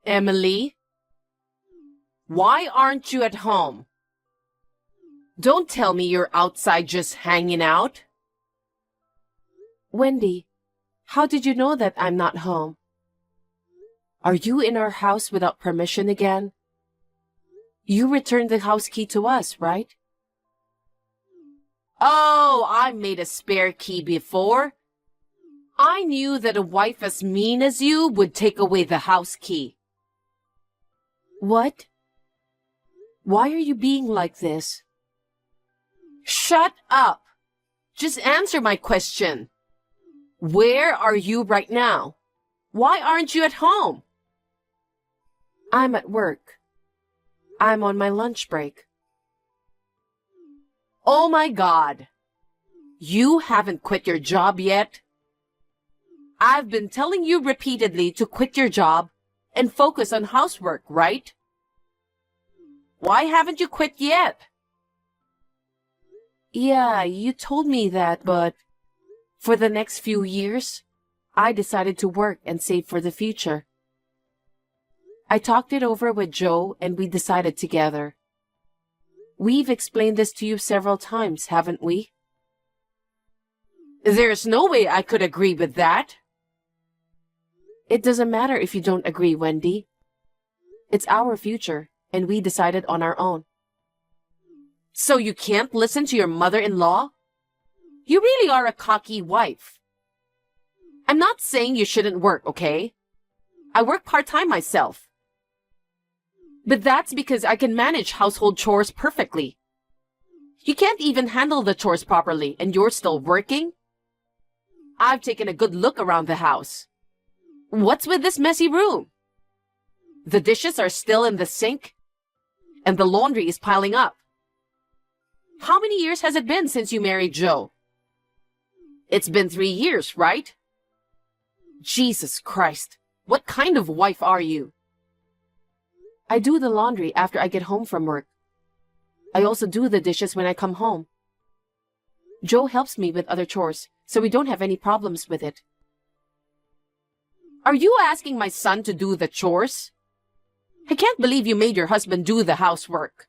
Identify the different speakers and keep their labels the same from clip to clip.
Speaker 1: Emily, why aren't you at home? Don't tell me you're outside just hanging out.
Speaker 2: Wendy, how did you know that I'm not home? Are you in our house without permission again? You returned the house key to us, right?
Speaker 1: Oh, I made a spare key before. I knew that a wife as mean as you would take away the house key.
Speaker 2: What? Why are you being like this?
Speaker 1: Shut up. Just answer my question. Where are you right now? Why aren't you at home?
Speaker 2: I'm at work. I'm on my lunch break.
Speaker 1: Oh my God. You haven't quit your job yet? I've been telling you repeatedly to quit your job and focus on housework, right? Why haven't you quit yet?
Speaker 2: Yeah, you told me that, but for the next few years, I decided to work and save for the future. I talked it over with Joe and we decided together. We've explained this to you several times, haven't we?
Speaker 1: There's no way I could agree with that.
Speaker 2: It doesn't matter if you don't agree, Wendy. It's our future, and we decided on our own.
Speaker 1: So you can't listen to your mother-in-law? You really are a cocky wife. I'm not saying you shouldn't work, okay? I work part-time myself. But that's because I can manage household chores perfectly. You can't even handle the chores properly, and you're still working? I've taken a good look around the house. What's with this messy room? The dishes are still in the sink, and the laundry is piling up. How many years has it been since you married Joe? It's been 3 years, right? Jesus Christ, what kind of wife are you?
Speaker 2: I do the laundry after I get home from work. I also do the dishes when I come home. Joe helps me with other chores, so we don't have any problems with it.
Speaker 1: Are you asking my son to do the chores? I can't believe you made your husband do the housework.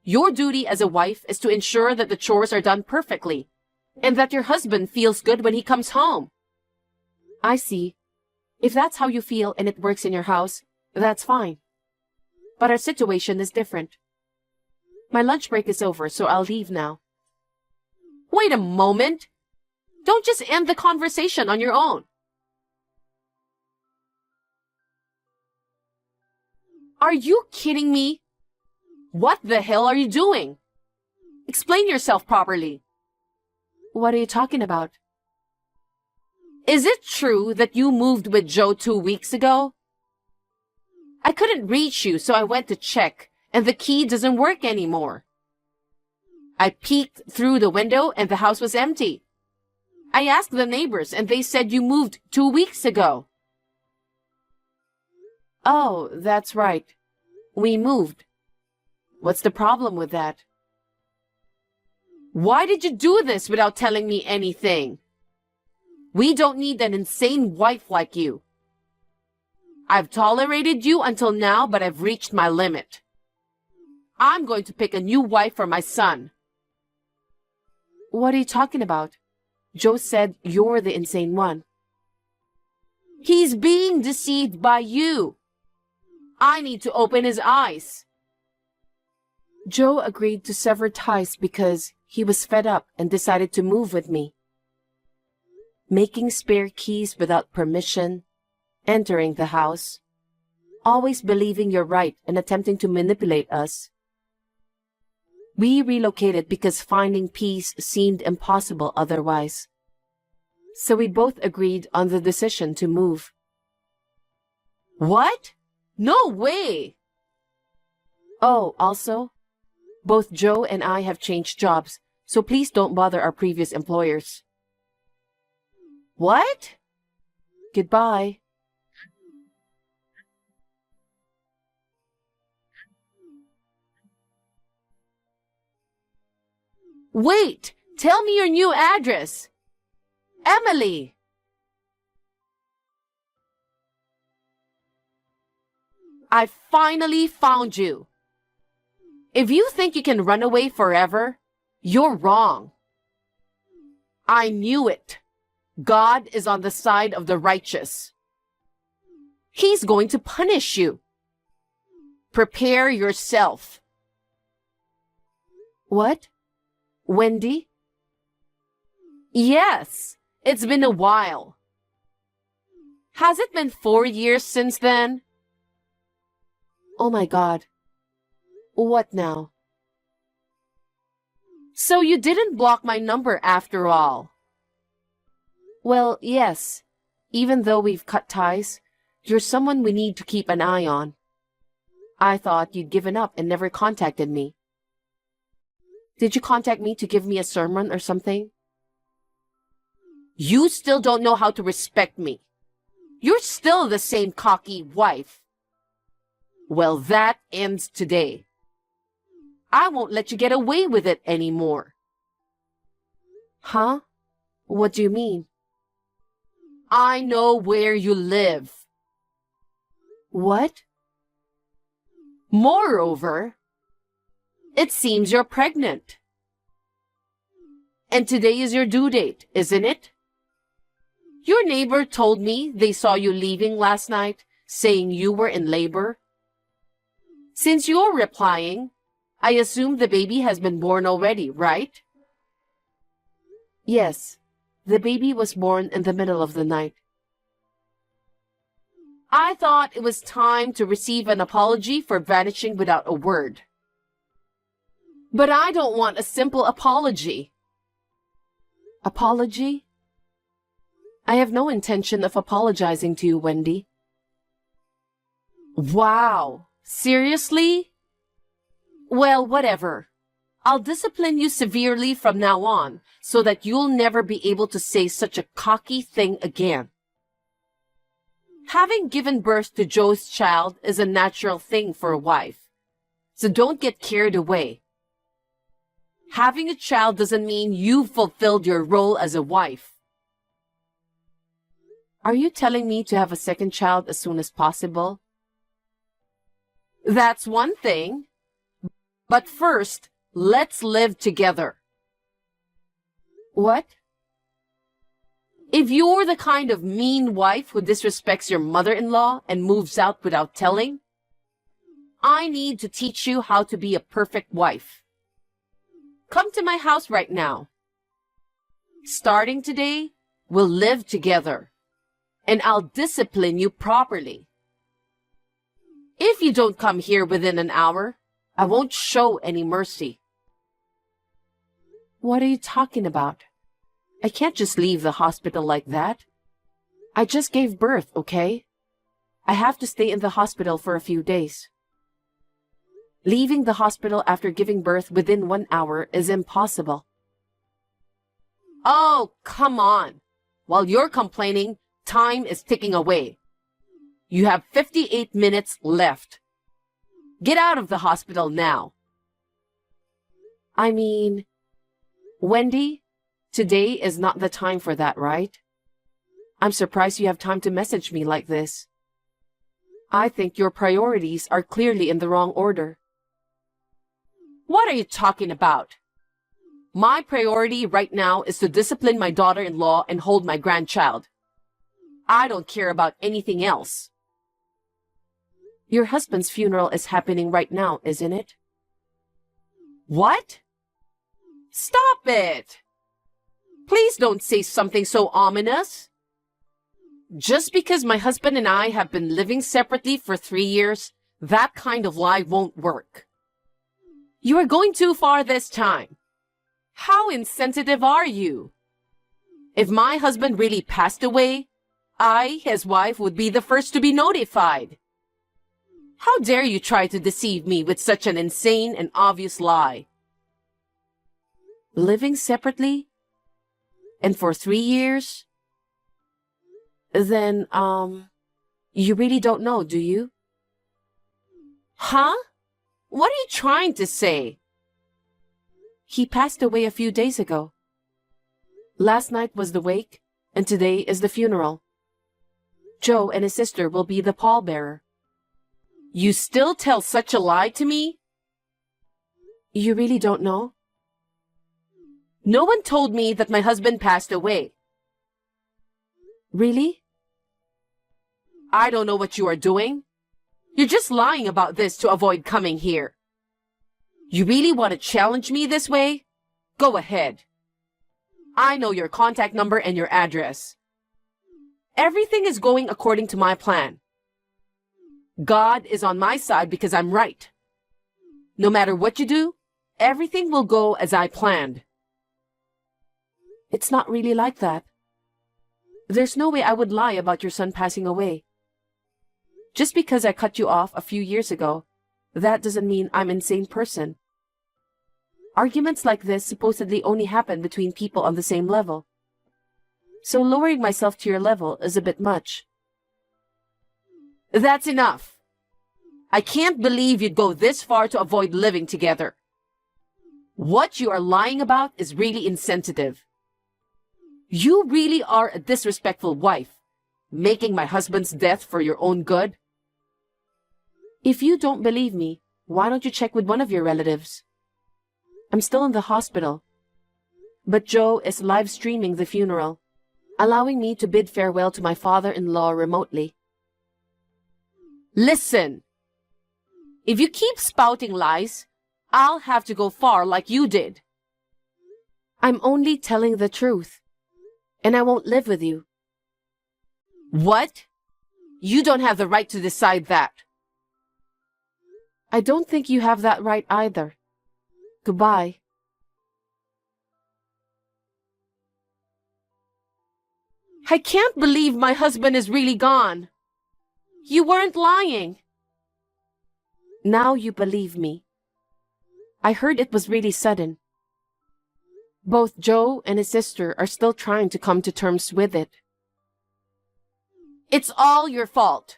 Speaker 1: Your duty as a wife is to ensure that the chores are done perfectly, and that your husband feels good when he comes home.
Speaker 2: I see. If that's how you feel and it works in your house, that's fine. But our situation is different. My lunch break is over, so I'll leave now.
Speaker 1: Wait a moment. Don't just end the conversation on your own. Are you kidding me? What the hell are you doing? Explain yourself properly.
Speaker 2: What are you talking about?
Speaker 1: Is it true that you moved with Joe 2 weeks ago? I couldn't reach you, so I went to check, and the key doesn't work anymore. I peeked through the window and the house was empty. I asked the neighbors and they said you moved 2 weeks ago.
Speaker 2: Oh, that's right. We moved. What's the problem with that?
Speaker 1: Why did you do this without telling me anything? We don't need an insane wife like you. I've tolerated you until now, but I've reached my limit. I'm going to pick a new wife for my son.
Speaker 2: What are you talking about? Joe said you're the insane one.
Speaker 1: He's being deceived by you. I need to open his eyes.
Speaker 2: Joe agreed to sever ties because he was fed up and decided to move with me. Making spare keys without permission, entering the house, always believing you're right and attempting to manipulate us. We relocated because finding peace seemed impossible otherwise. So we both agreed on the decision to move.
Speaker 1: What? No way!
Speaker 2: Oh, also, both Joe and I have changed jobs, so please don't bother our previous employers.
Speaker 1: What?
Speaker 2: Goodbye.
Speaker 1: Wait! Tell me your new address! Emily! I finally found you. If you think you can run away forever, you're wrong. I knew it. God is on the side of the righteous. He's going to punish you. Prepare yourself.
Speaker 2: What? Wendy?
Speaker 1: Yes, it's been a while. Has it been 4 years since then?
Speaker 2: Oh my God. What now?
Speaker 1: So you didn't block my number after all.
Speaker 2: Well, yes. Even though we've cut ties, you're someone we need to keep an eye on. I thought you'd given up and never contacted me. Did you contact me to give me a sermon or something?
Speaker 1: You still don't know how to respect me. You're still the same cocky wife. Well, that ends today. I won't let you get away with it anymore.
Speaker 2: Huh? What do you mean?
Speaker 1: I know where you live.
Speaker 2: What?
Speaker 1: Moreover, it seems you're pregnant. And today is your due date, isn't it? Your neighbor told me they saw you leaving last night, saying you were in labor. Since you're replying, I assume the baby has been born already, right?
Speaker 2: Yes. The baby was born in the middle of the night.
Speaker 1: I thought it was time to receive an apology for vanishing without a word. But I don't want a simple apology.
Speaker 2: Apology? I have no intention of apologizing to you, Wendy.
Speaker 1: Wow. Seriously? Well, whatever. I'll discipline you severely from now on so that you'll never be able to say such a cocky thing again. Having given birth to Joe's child is a natural thing for a wife, so don't get carried away. Having a child doesn't mean you've fulfilled your role as a wife.
Speaker 2: Are you telling me to have a second child as soon as possible?
Speaker 1: That's one thing. But first, let's live together.
Speaker 2: What?
Speaker 1: If you're the kind of mean wife who disrespects your mother-in-law and moves out without telling, I need to teach you how to be a perfect wife. Come to my house right now. Starting today, we'll live together, and I'll discipline you properly. If you don't come here within an hour, I won't show any mercy.
Speaker 2: What are you talking about? I can't just leave the hospital like that. I just gave birth, okay? I have to stay in the hospital for a few days. Leaving the hospital after giving birth within 1 hour is impossible.
Speaker 1: Oh, come on. While you're complaining, time is ticking away. You have 58 minutes left. Get out of the hospital now.
Speaker 2: I mean, Wendy, today is not the time for that, right? I'm surprised you have time to message me like this. I think your priorities are clearly in the wrong order.
Speaker 1: What are you talking about? My priority right now is to discipline my daughter-in-law and hold my grandchild. I don't care about anything else.
Speaker 2: Your husband's funeral is happening right now, isn't it?
Speaker 1: What? Stop it! Please don't say something so ominous. Just because my husband and I have been living separately for 3 years, that kind of lie won't work. You are going too far this time. How insensitive are you? If my husband really passed away, I, his wife, would be the first to be notified. How dare you try to deceive me with such an insane and obvious lie?
Speaker 2: Living separately? And for 3 years? Then, you really don't know, do you?
Speaker 1: Huh? What are you trying to say?
Speaker 2: He passed away a few days ago. Last night was the wake, and today is the funeral. Joe and his sister will be the pallbearer.
Speaker 1: You still tell such a lie to me?
Speaker 2: You really don't know?
Speaker 1: No one told me that my husband passed away.
Speaker 2: Really?
Speaker 1: I don't know what you are doing. You're just lying about this to avoid coming here. You really want to challenge me this way? Go ahead. I know your contact number and your address. Everything is going according to my plan. God is on my side because I'm right. No matter what you do, everything will go as I planned.
Speaker 2: It's not really like that. There's no way I would lie about your son passing away. Just because I cut you off a few years ago, that doesn't mean I'm an insane person. Arguments like this supposedly only happen between people on the same level. So lowering myself to your level is a bit much.
Speaker 1: That's enough. I can't believe you'd go this far to avoid living together. What you are lying about is really insensitive. You really are a disrespectful wife, making my husband's death for your own good.
Speaker 2: If you don't believe me, why don't you check with one of your relatives? I'm still in the hospital. But Joe is live streaming the funeral, allowing me to bid farewell to my father-in-law remotely.
Speaker 1: Listen, if you keep spouting lies, I'll have to go far like you did.
Speaker 2: I'm only telling the truth, and I won't live with you.
Speaker 1: What? You don't have the right to decide that.
Speaker 2: I don't think you have that right either. Goodbye.
Speaker 1: I can't believe my husband is really gone. You weren't lying.
Speaker 2: Now you believe me. I heard it was really sudden. Both Joe and his sister are still trying to come to terms with it.
Speaker 1: It's all your fault.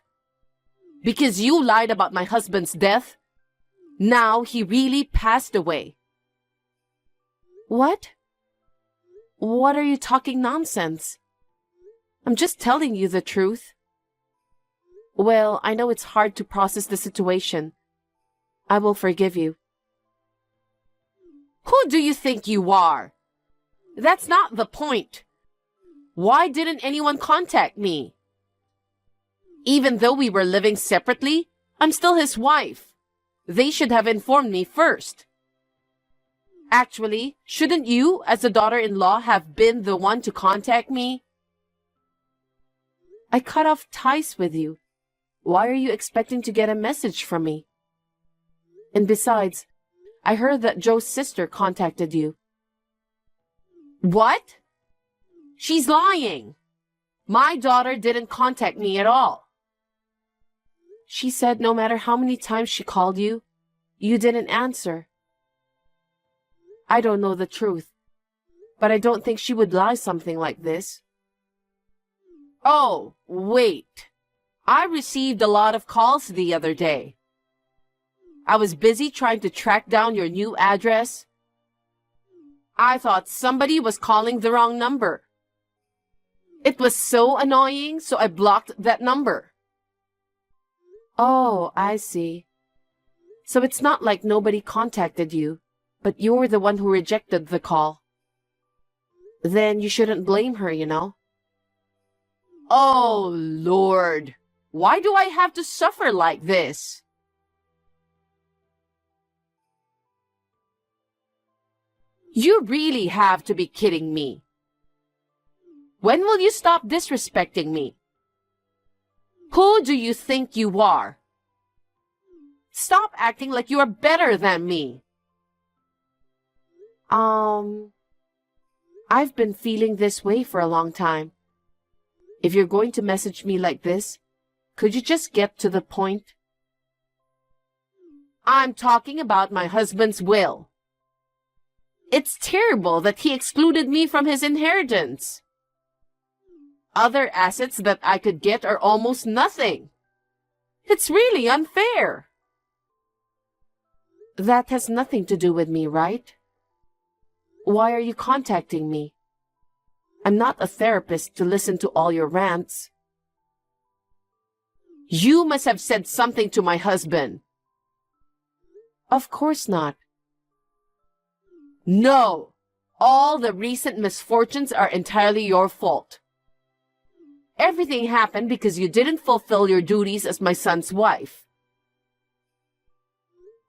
Speaker 1: Because you lied about my husband's death, now he really passed away.
Speaker 2: What? What are you talking nonsense? I'm just telling you the truth. Well, I know it's hard to process the situation. I will forgive you.
Speaker 1: Who do you think you are? That's not the point. Why didn't anyone contact me? Even though we were living separately, I'm still his wife. They should have informed me first. Actually, shouldn't you, as a daughter-in-law, have been the one to contact me?
Speaker 2: I cut off ties with you. Why are you expecting to get a message from me? And besides, I heard that Joe's sister contacted you.
Speaker 1: What? She's lying. My daughter didn't contact me at all.
Speaker 2: She said no matter how many times she called you, you didn't answer. I don't know the truth, but I don't think she would lie something like this.
Speaker 1: Oh, wait. I received a lot of calls the other day. I was busy trying to track down your new address. I thought somebody was calling the wrong number. It was so annoying, so I blocked that number.
Speaker 2: Oh, I see. So it's not like nobody contacted you, but you're the one who rejected the call. Then you shouldn't blame her, you know.
Speaker 1: Oh, Lord. Why do I have to suffer like this? You really have to be kidding me. When will you stop disrespecting me? Who do you think you are? Stop acting like you are better than me.
Speaker 2: I've been feeling this way for a long time. If you're going to message me like this, could you just get to the point?
Speaker 1: I'm talking about my husband's will. It's terrible that he excluded me from his inheritance. Other assets that I could get are almost nothing. It's really unfair.
Speaker 2: That has nothing to do with me, right? Why are you contacting me? I'm not a therapist to listen to all your rants.
Speaker 1: You must have said something to my husband.
Speaker 2: Of course not.
Speaker 1: No. All the recent misfortunes are entirely your fault. Everything happened because you didn't fulfill your duties as my son's wife.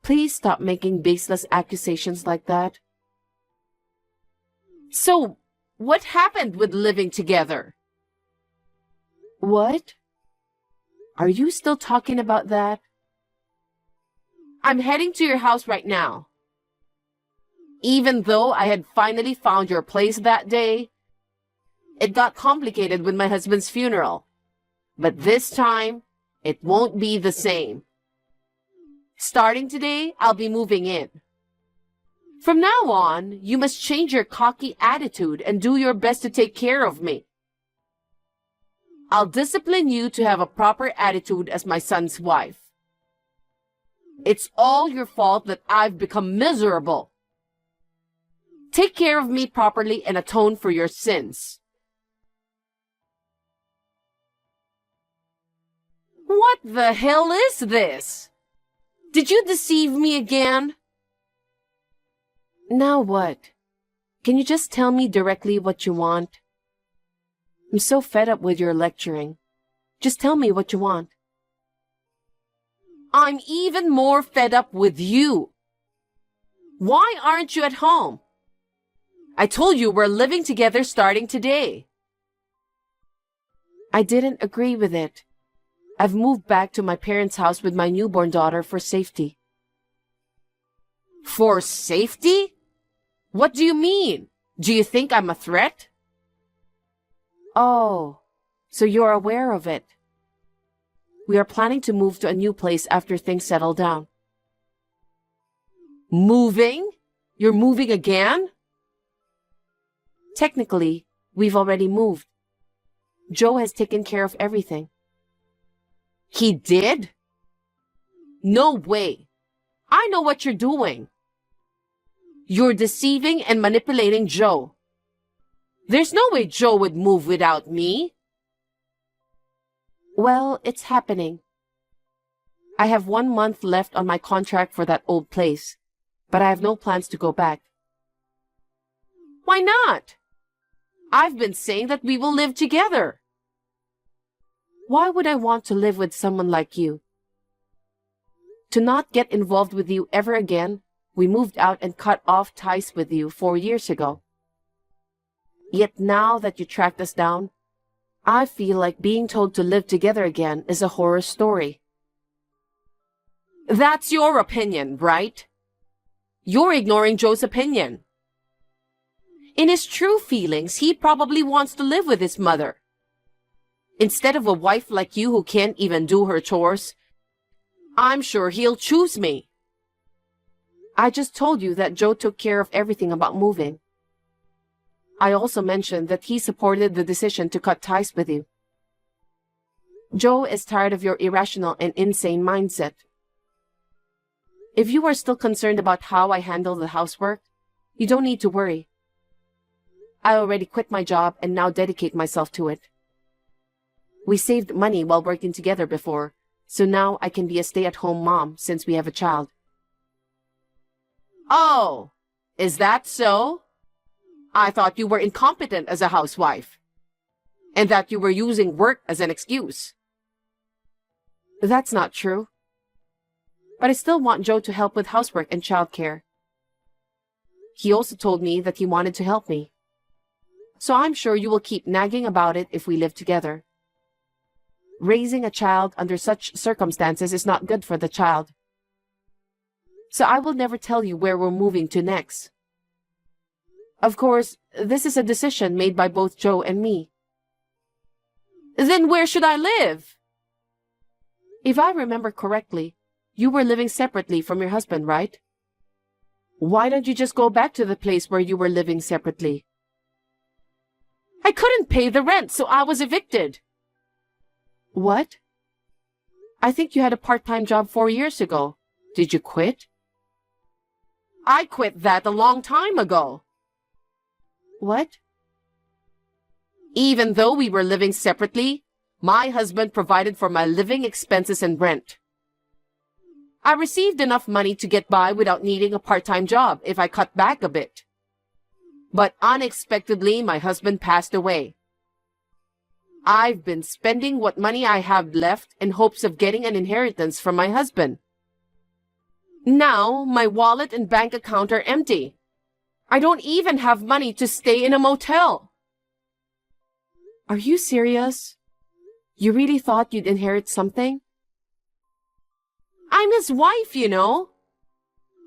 Speaker 2: Please stop making baseless accusations like that.
Speaker 1: So, what happened with living together?
Speaker 2: What? Are you still talking about that?
Speaker 1: I'm heading to your house right now. Even though I had finally found your place that day, it got complicated with my husband's funeral. But this time, it won't be the same. Starting today, I'll be moving in. From now on, you must change your cocky attitude and do your best to take care of me. I'll discipline you to have a proper attitude as my son's wife. It's all your fault that I've become miserable. Take care of me properly and atone for your sins. What the hell is this? Did you deceive me again?
Speaker 2: Now what? Can you just tell me directly what you want? I'm so fed up with your lecturing. Just tell me what you want.
Speaker 1: I'm even more fed up with you. Why aren't you at home? I told you we're living together starting today.
Speaker 2: I didn't agree with it. I've moved back to my parents' house with my newborn daughter for safety.
Speaker 1: For safety? What do you mean? Do you think I'm a threat?
Speaker 2: Oh, so you're aware of it. We are planning to move to a new place after things settle down.
Speaker 1: Moving? You're moving again?
Speaker 2: Technically, we've already moved. Joe has taken care of everything.
Speaker 1: He did? No way. I know what you're doing. You're deceiving and manipulating Joe. There's no way Joe would move without me.
Speaker 2: Well, it's happening. I have 1 month left on my contract for that old place, but I have no plans to go back.
Speaker 1: Why not? I've been saying that we will live together.
Speaker 2: Why would I want to live with someone like you? To not get involved with you ever again, we moved out and cut off ties with you 4 years ago. Yet now that you tracked us down, I feel like being told to live together again is a horror story.
Speaker 1: That's your opinion, right? You're ignoring Joe's opinion. In his true feelings, he probably wants to live with his mother. Instead of a wife like you who can't even do her chores, I'm sure he'll choose me.
Speaker 2: I just told you that Joe took care of everything about moving. I also mentioned that he supported the decision to cut ties with you. Joe is tired of your irrational and insane mindset. If you are still concerned about how I handle the housework, you don't need to worry. I already quit my job and now dedicate myself to it. We saved money while working together before, so now I can be a stay-at-home mom since we have a child.
Speaker 1: Oh, is that so? I thought you were incompetent as a housewife, and that you were using work as an excuse.
Speaker 2: That's not true. But I still want Joe to help with housework and childcare. He also told me that he wanted to help me. So I'm sure you will keep nagging about it if we live together. Raising a child under such circumstances is not good for the child. So I will never tell you where we're moving to next. Of course, this is a decision made by both Joe and me.
Speaker 1: Then where should I live?
Speaker 2: If I remember correctly, you were living separately from your husband, right? Why don't you just go back to the place where you were living separately?
Speaker 1: I couldn't pay the rent, so I was evicted.
Speaker 2: What? I think you had a part-time job 4 years ago. Did you quit?
Speaker 1: I quit that a long time ago.
Speaker 2: What?
Speaker 1: Even though we were living separately, My husband provided for my living expenses and rent. I received enough money to get by without needing a part-time job if I cut back a bit. But unexpectedly, my husband passed away. I've been spending what money I have left in hopes of getting an inheritance from my husband. Now, my wallet and bank account are empty. I don't even have money to stay in a motel.
Speaker 2: Are you serious? You really thought you'd inherit something?
Speaker 1: I'm his wife, you know.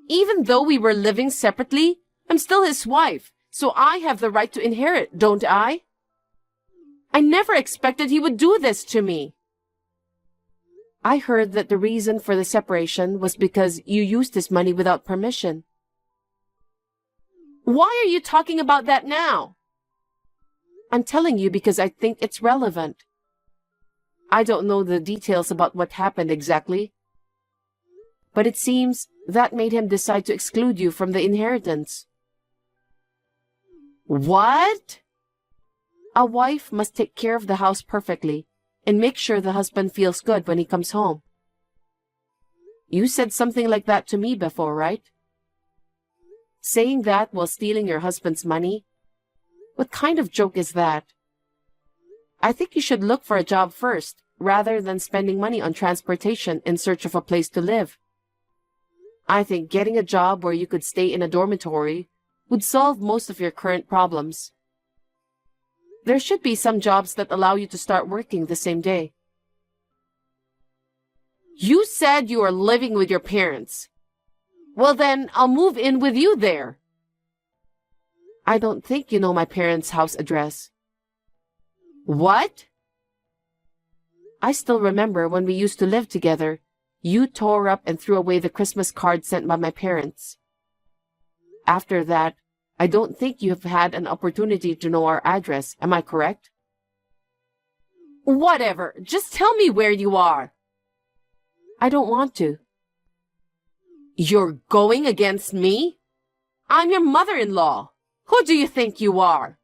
Speaker 1: Even though we were living separately, I'm still his wife, so I have the right to inherit, don't I? I never expected he would do this to me.
Speaker 2: I heard that the reason for the separation was because you used his money without permission.
Speaker 1: Why are you talking about that now?
Speaker 2: I'm telling you because I think it's relevant. I don't know the details about what happened exactly, but it seems that made him decide to exclude you from the inheritance.
Speaker 1: What?
Speaker 2: A wife must take care of the house perfectly and make sure the husband feels good when he comes home. You said something like that to me before, right? Saying that while stealing your husband's money? What kind of joke is that? I think you should look for a job first, rather than spending money on transportation in search of a place to live. I think getting a job where you could stay in a dormitory would solve most of your current problems. There should be some jobs that allow you to start working the same day.
Speaker 1: You said you are living with your parents. Well then, I'll move in with you there.
Speaker 2: I don't think you know my parents' house address.
Speaker 1: What?
Speaker 2: I still remember when we used to live together, you tore up and threw away the Christmas card sent by my parents. After that, I don't think you have had an opportunity to know our address. Am I correct?
Speaker 1: Whatever. Just tell me where you are.
Speaker 2: I don't want to.
Speaker 1: You're going against me? I'm your mother-in-law. Who do you think you are?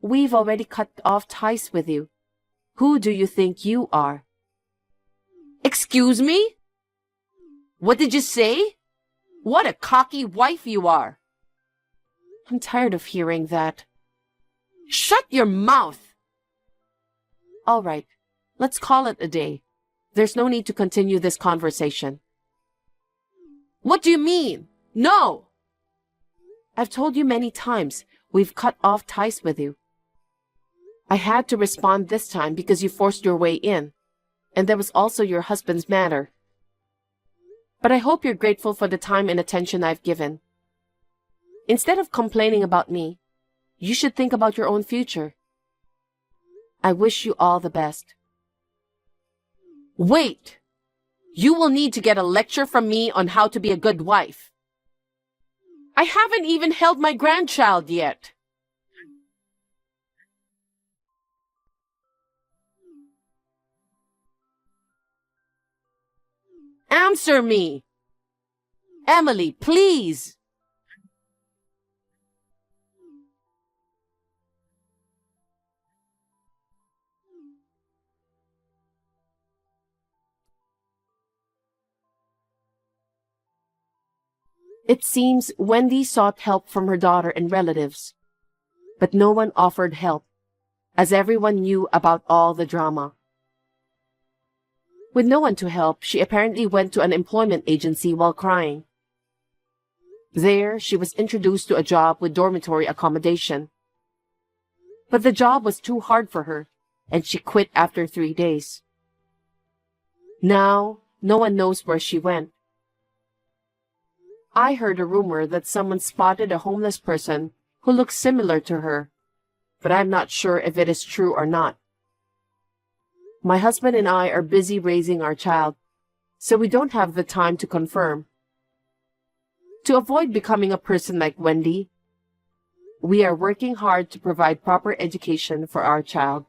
Speaker 2: We've already cut off ties with you. Who do you think you are?
Speaker 1: Excuse me? What did you say? What a cocky wife you are.
Speaker 2: I'm tired of hearing that.
Speaker 1: Shut your mouth!
Speaker 2: All right, let's call it a day. There's no need to continue this conversation.
Speaker 1: What do you mean? No!
Speaker 2: I've told you many times, we've cut off ties with you. I had to respond this time because you forced your way in, and there was also your husband's matter. But I hope you're grateful for the time and attention I've given. Instead of complaining about me, you should think about your own future. I wish you all the best.
Speaker 1: Wait! You will need to get a lecture from me on how to be a good wife. I haven't even held my grandchild yet. Answer me! Emily, please!
Speaker 2: It seems Wendy sought help from her daughter and relatives, but no one offered help, as everyone knew about all the drama. With no one to help, she apparently went to an employment agency while crying. There, she was introduced to a job with dormitory accommodation. But the job was too hard for her, and she quit after 3 days. Now, no one knows where she went. I heard a rumor that someone spotted a homeless person who looks similar to her, but I'm not sure if it is true or not. My husband and I are busy raising our child, so we don't have the time to confirm. To avoid becoming a person like Wendy, we are working hard to provide proper education for our child.